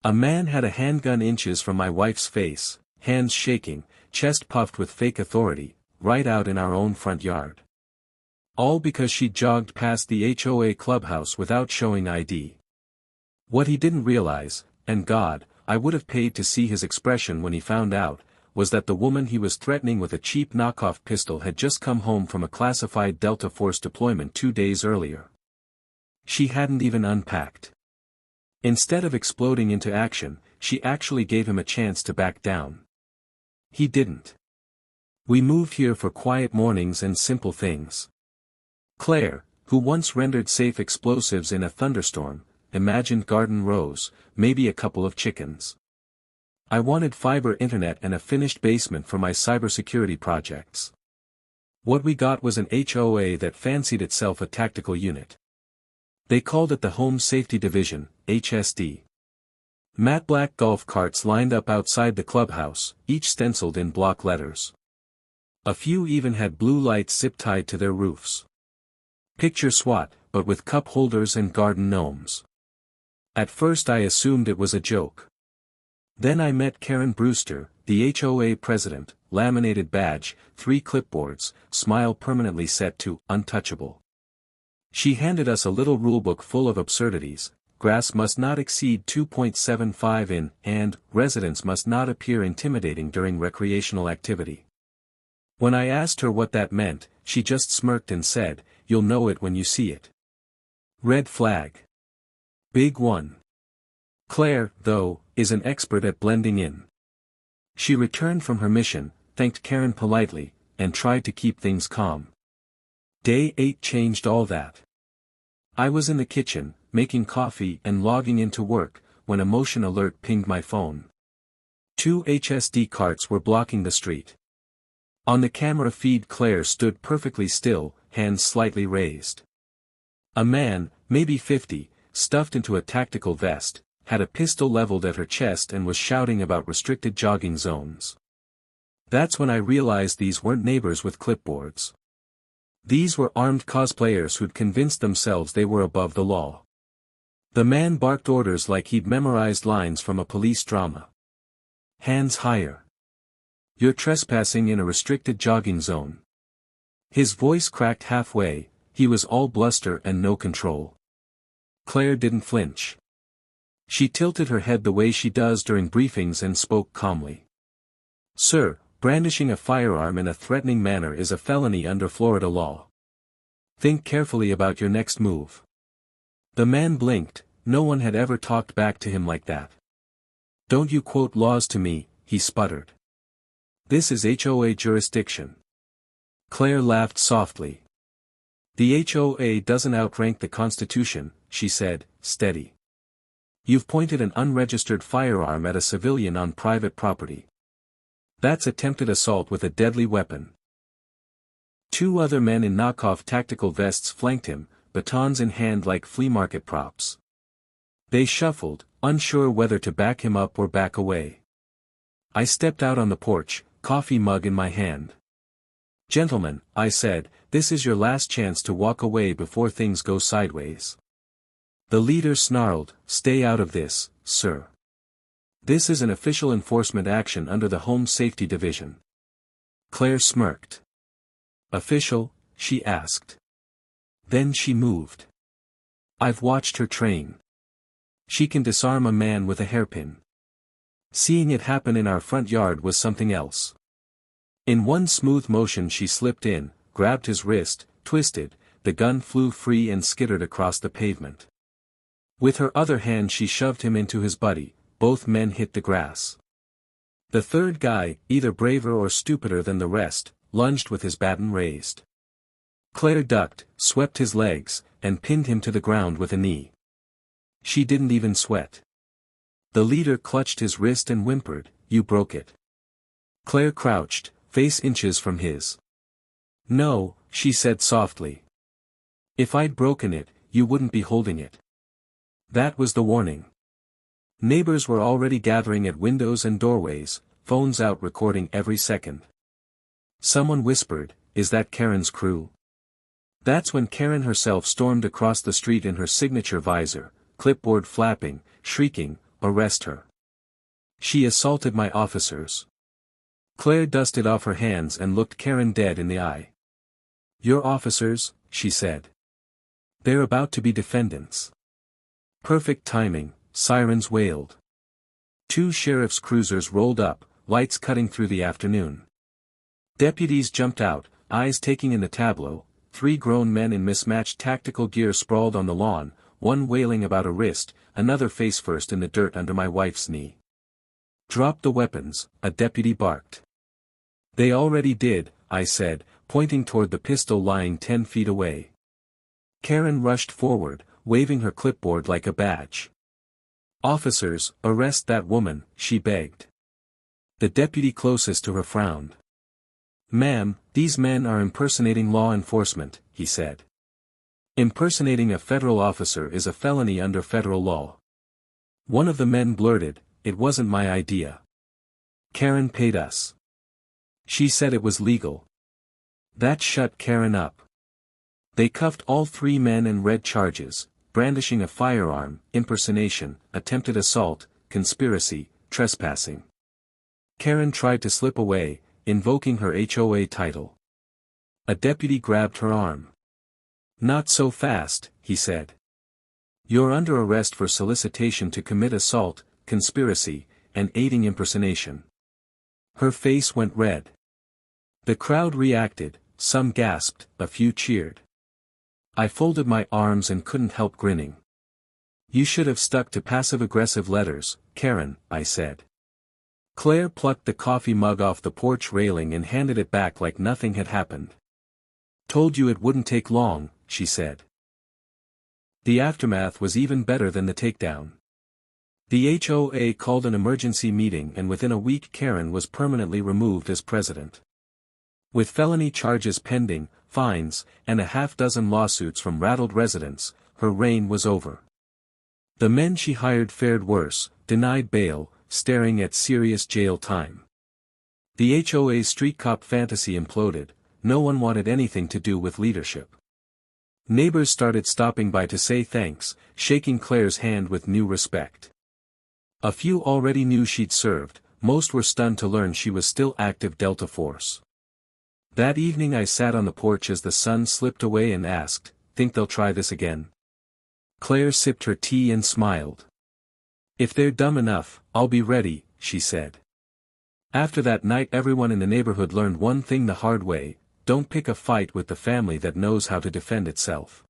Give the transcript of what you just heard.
A man had a handgun inches from my wife's face, hands shaking, chest puffed with fake authority, right out in our own front yard. All because she jogged past the HOA clubhouse without showing ID. What he didn't realize, and God, I would have paid to see his expression when he found out, was that the woman he was threatening with a cheap knockoff pistol had just come home from a classified Delta Force deployment 2 days earlier. She hadn't even unpacked. Instead of exploding into action, she actually gave him a chance to back down. He didn't. We moved here for quiet mornings and simple things. Claire, who once rendered safe explosives in a thunderstorm, imagined garden rows, maybe a couple of chickens. I wanted fiber internet and a finished basement for my cybersecurity projects. What we got was an HOA that fancied itself a tactical unit. They called it the Home Safety Division, HSD. Matte black golf carts lined up outside the clubhouse, each stenciled in block letters. A few even had blue lights zip-tied to their roofs. Picture SWAT, but with cup holders and garden gnomes. At first I assumed it was a joke. Then I met Karen Brewster, the HOA president, laminated badge, 3 clipboards, smile permanently set to untouchable. She handed us a little rulebook full of absurdities: grass must not exceed 2.75 in, and residents must not appear intimidating during recreational activity. When I asked her what that meant, she just smirked and said, "You'll know it when you see it." Red flag. Big one. Claire, though, is an expert at blending in. She returned from her mission, thanked Karen politely, and tried to keep things calm. Day 8 changed all that. I was in the kitchen, making coffee and logging into work, when a motion alert pinged my phone. 2 HSD carts were blocking the street. On the camera feed, Claire stood perfectly still, hands slightly raised. A man, maybe 50, stuffed into a tactical vest, had a pistol leveled at her chest and was shouting about restricted jogging zones. That's when I realized these weren't neighbors with clipboards. These were armed cosplayers who'd convinced themselves they were above the law. The man barked orders like he'd memorized lines from a police drama. Hands higher. You're trespassing in a restricted jogging zone. His voice cracked halfway, he was all bluster and no control. Claire didn't flinch. She tilted her head the way she does during briefings and spoke calmly. "Sir, brandishing a firearm in a threatening manner is a felony under Florida law. Think carefully about your next move." The man blinked. No one had ever talked back to him like that. "Don't you quote laws to me," he sputtered. "This is HOA jurisdiction." Claire laughed softly. "The HOA doesn't outrank the Constitution," she said, steady. "You've pointed an unregistered firearm at a civilian on private property. That's attempted assault with a deadly weapon." 2 other men in knockoff tactical vests flanked him, batons in hand like flea market props. They shuffled, unsure whether to back him up or back away. I stepped out on the porch, coffee mug in my hand. "Gentlemen," I said, "this is your last chance to walk away before things go sideways." The leader snarled, "Stay out of this, sir. This is an official enforcement action under the Home Safety Division." Claire smirked. "Official?" she asked. Then she moved. I've watched her train. She can disarm a man with a hairpin. Seeing it happen in our front yard was something else. In one smooth motion she slipped in, grabbed his wrist, twisted, the gun flew free and skittered across the pavement. With her other hand she shoved him into his buddy. Both men hit the grass. The third guy, either braver or stupider than the rest, lunged with his baton raised. Claire ducked, swept his legs, and pinned him to the ground with a knee. She didn't even sweat. The leader clutched his wrist and whimpered, "You broke it." Claire crouched, face inches from his. "No," she said softly. "If I'd broken it, you wouldn't be holding it." That was the warning. Neighbors were already gathering at windows and doorways, phones out recording every second. Someone whispered, "Is that Karen's crew?" That's when Karen herself stormed across the street in her signature visor, clipboard flapping, shrieking, arrest her. She assaulted my officers. Claire dusted off her hands and looked Karen dead in the eye. Your officers, she said. They're about to be defendants. Perfect timing, sirens wailed. 2 sheriff's cruisers rolled up, lights cutting through the afternoon. Deputies jumped out, eyes taking in the tableau. 3 grown men in mismatched tactical gear sprawled on the lawn, one wailing about a wrist, another face first in the dirt under my wife's knee. Drop the weapons, a deputy barked. They already did, I said, pointing toward the pistol lying 10 feet away. Karen rushed forward, waving her clipboard like a badge. Officers, arrest that woman, she begged. The deputy closest to her frowned. Ma'am, these men are impersonating law enforcement, he said. Impersonating a federal officer is a felony under federal law. One of the men blurted, it wasn't my idea. Karen paid us. She said it was legal. That shut Karen up. They cuffed all 3 men and read charges: brandishing a firearm, impersonation, attempted assault, conspiracy, trespassing. Karen tried to slip away, invoking her HOA title. A deputy grabbed her arm. Not so fast, he said. You're under arrest for solicitation to commit assault, conspiracy, and aiding impersonation. Her face went red. The crowd reacted, some gasped, a few cheered. I folded my arms and couldn't help grinning. You should have stuck to passive-aggressive letters, Karen, I said. Claire plucked the coffee mug off the porch railing and handed it back like nothing had happened. Told you it wouldn't take long, she said. The aftermath was even better than the takedown. The HOA called an emergency meeting and within a week Karen was permanently removed as president. With felony charges pending, fines, and a half-dozen lawsuits from rattled residents, her reign was over. The men she hired fared worse, denied bail, staring at serious jail time. The HOA's street cop fantasy imploded, no one wanted anything to do with leadership. Neighbors started stopping by to say thanks, shaking Claire's hand with new respect. A few already knew she'd served, most were stunned to learn she was still active Delta Force. That evening I sat on the porch as the sun slipped away and asked, think they'll try this again? Claire sipped her tea and smiled. If they're dumb enough, I'll be ready, she said. After that night everyone in the neighborhood learned one thing the hard way: don't pick a fight with the family that knows how to defend itself.